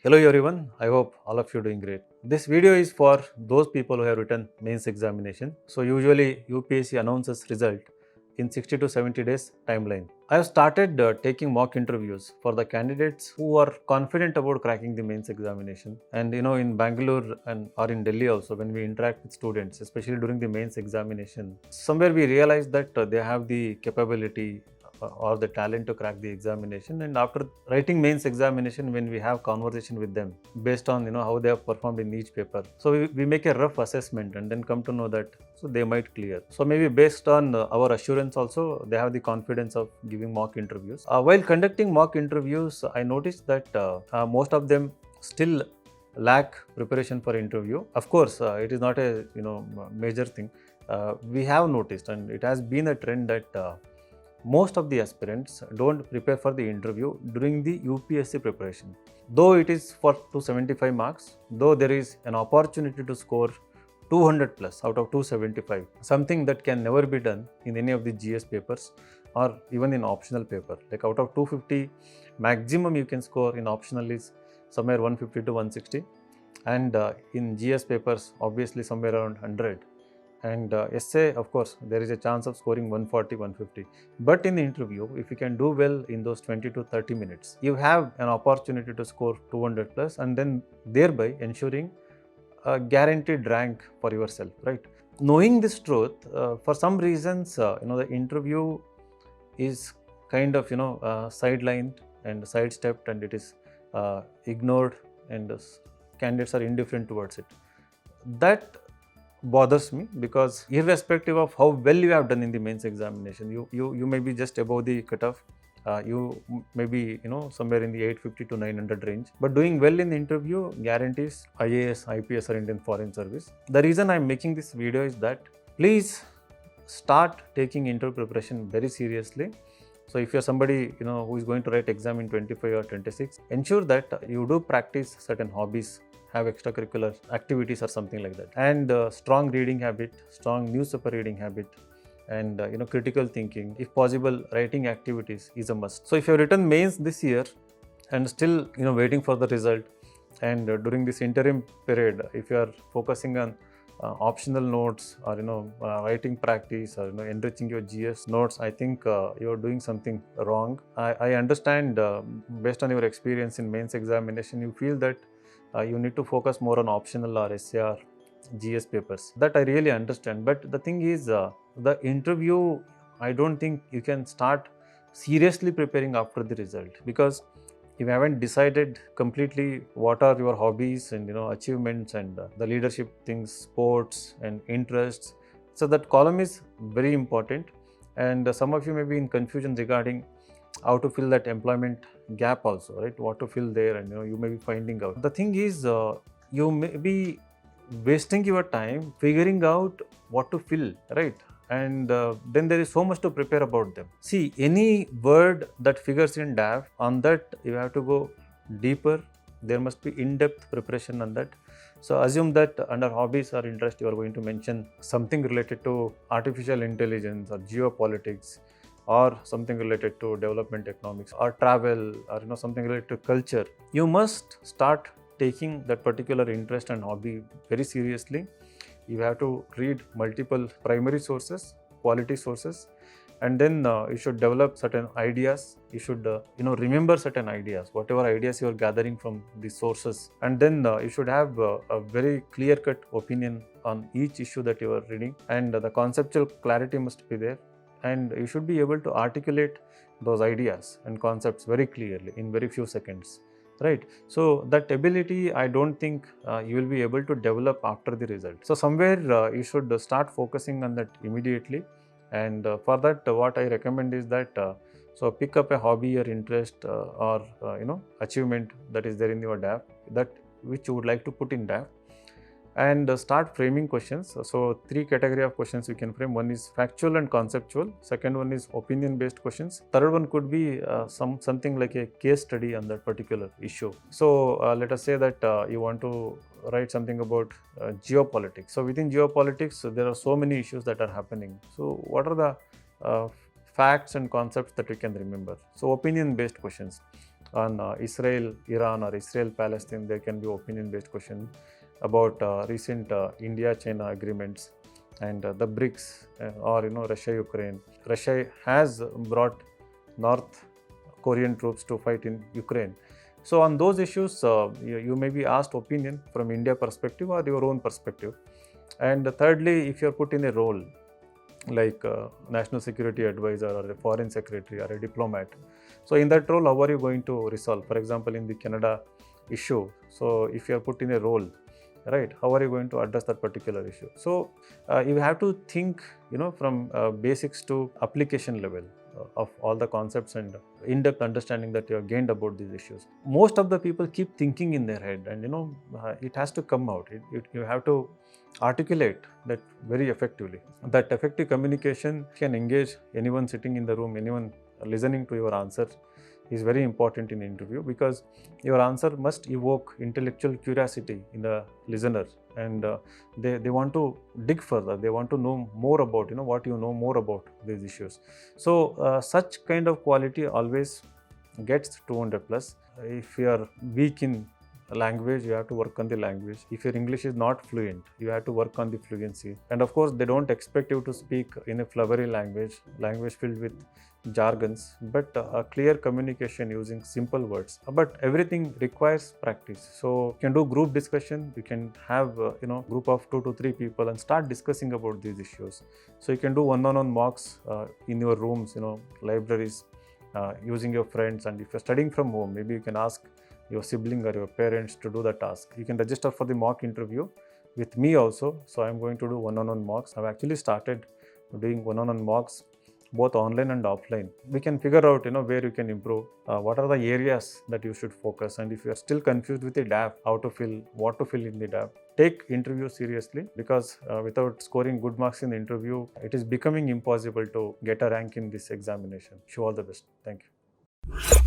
Hello everyone, I hope all of you are doing great. This video is for those people who have written mains examination. So usually UPSC announces result in 60 to 70 days timeline. I have started taking mock interviews for the candidates who are confident about cracking the mains examination. And in Bangalore and or in Delhi also, when we interact with students, especially during the mains examination, somewhere we realize that they have the capability or the talent to crack the examination. And after writing mains examination, when we have conversation with them based on how they have performed in each paper, so we make a rough assessment and then come to know that so they might clear. So maybe based on our assurance also, they have the confidence of giving mock interviews. While conducting mock interviews, I noticed that most of them still lack preparation for interview. Of course, it is not a major thing. We have noticed, and it has been a trend that most of the aspirants don't prepare for the interview during the UPSC preparation. Though it is for 275 marks, though there is an opportunity to score 200 plus out of 275, something that can never be done in any of the GS papers or even in optional paper. Like out of 250, maximum you can score in optional is somewhere 150 to 160, and in GS papers, obviously somewhere around 100. And essay, of course, there is a chance of scoring 140, 150. But in the interview, if you can do well in those 20 to 30 minutes, you have an opportunity to score 200 plus, and then thereby ensuring a guaranteed rank for yourself, right? Knowing this truth, for some reasons, the interview is kind of sidelined and sidestepped, and it is ignored, and candidates are indifferent towards it. That bothers me, because irrespective of how well you have done in the mains examination, you may be just above the cutoff. You may be somewhere in the 850 to 900 range, but doing well in the interview guarantees IAS, IPS or Indian Foreign Service. The reason I'm making this video is that please start taking interview preparation very seriously. So if you're somebody who is going to write exam in 25 or 26, ensure that you do practice certain hobbies, have extracurricular activities or something like that, and strong reading habit, strong newspaper reading habit, and critical thinking. If possible, writing activities is a must. So if you have written mains this year and still waiting for the result, and during this interim period, if you are focusing on optional notes or writing practice or enriching your GS notes, I think you are doing something wrong. I understand, based on your experience in mains examination, you feel that you need to focus more on optional or SAR GS papers. That I really understand. But the thing is, the interview, I don't think you can start seriously preparing after the result, because if you haven't decided completely what are your hobbies and achievements and the leadership things, sports and interests. So that column is very important, and some of you may be in confusion regarding how to fill that employment gap also, right? What to fill there, and you may be finding out. The thing is, you may be wasting your time figuring out what to fill, right? And then there is so much to prepare about them. See, any word that figures in DAF, on that you have to go deeper. There must be in-depth preparation on that. So assume that under hobbies or interest, you are going to mention something related to artificial intelligence or geopolitics, or something related to development economics or travel, or something related to culture. You must start taking that particular interest and hobby very seriously. You have to read multiple primary sources, quality sources, and then you should develop certain ideas. You should remember certain ideas, whatever ideas you are gathering from these sources, and then you should have a very clear-cut opinion on each issue that you are reading, and the conceptual clarity must be there, and you should be able to articulate those ideas and concepts very clearly in very few seconds, right? So that ability, I don't think you will be able to develop after the result. So somewhere you should start focusing on that immediately, and for that what I recommend is that so pick up a hobby or interest or achievement that is there in your DAF, that which you would like to put in DAF, and start framing questions. So three category of questions you can frame. One is factual and conceptual. Second one is opinion based questions. Third one could be something like a case study on that particular issue. So let us say that you want to write something about geopolitics. So within geopolitics, there are so many issues that are happening. So what are the facts and concepts that you can remember? So opinion based questions. on Israel, Iran, or Israel, Palestine. There can be opinion-based questions about recent India-China agreements and the BRICS or Russia, Ukraine. Russia has brought North Korean troops to fight in Ukraine. So on those issues, you may be asked opinion from India perspective or your own perspective. And thirdly, if you're put in a role like a national security advisor or a foreign secretary or a diplomat, so in that role, how are you going to resolve? For example, in the Canada issue, so if you are put in a role, right, how are you going to address that particular issue? So you have to think, from basics to application level of all the concepts and in-depth understanding that you have gained about these issues. Most of the people keep thinking in their head, and it has to come out. You have to articulate that very effectively. That effective communication can engage anyone sitting in the room, anyone listening to your answer is very important in interview, because your answer must evoke intellectual curiosity in the listener, and they want to dig further. They want to know more about what you know more about these issues. So such kind of quality always gets 200 plus. If you are weak in language, you have to work on the language. If your English is not fluent, you have to work on the fluency. And of course, they don't expect you to speak in a flowery language filled with jargons, but a clear communication using simple words. But everything requires practice. So you can do group discussion. You can have group of 2 to 3 people and start discussing about these issues. So you can do one-on-one mocks in your rooms, libraries, using your friends. And if you're studying from home, maybe you can ask your sibling or your parents to do the task. You can register for the mock interview with me also. So I'm going to do one-on-one mocks. I've actually started doing one-on-one mocks both online and offline. We can figure out where you can improve, what are the areas that you should focus, and if you are still confused with the DAF, what to fill in the DAF. Take interview seriously, because without scoring good marks in the interview, it is becoming impossible to get a rank in this examination. Wish you all the best. Thank you.